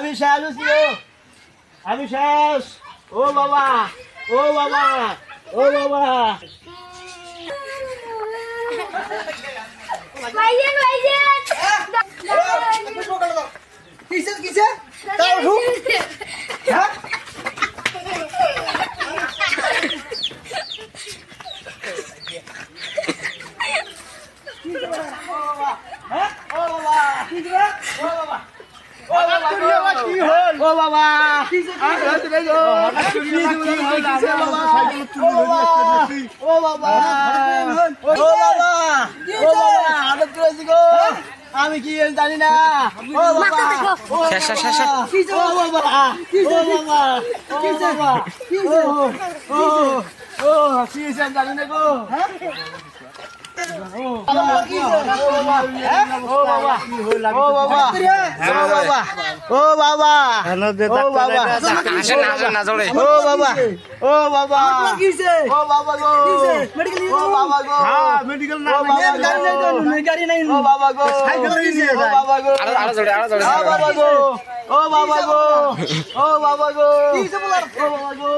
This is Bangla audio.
আমি শেষ হচ্ছি আমি শেষ ও বাবা ও বাবা ও বাবা ভাইজান ভাইজান কিসে তাও ঢুক হ্যাঁ ও বাবা কি রে ও বাবা ও বাবা কি হল ও বাবা আমি হতে দেই গো কি হল ও বাবা ও বাবা ও বাবা আদত করেছি গো আমি কি জানি না ও বাবা ও বাবা ও বাবা ও বাবা ও ও কি জানি না গো হ্যাঁ ও বাবা গো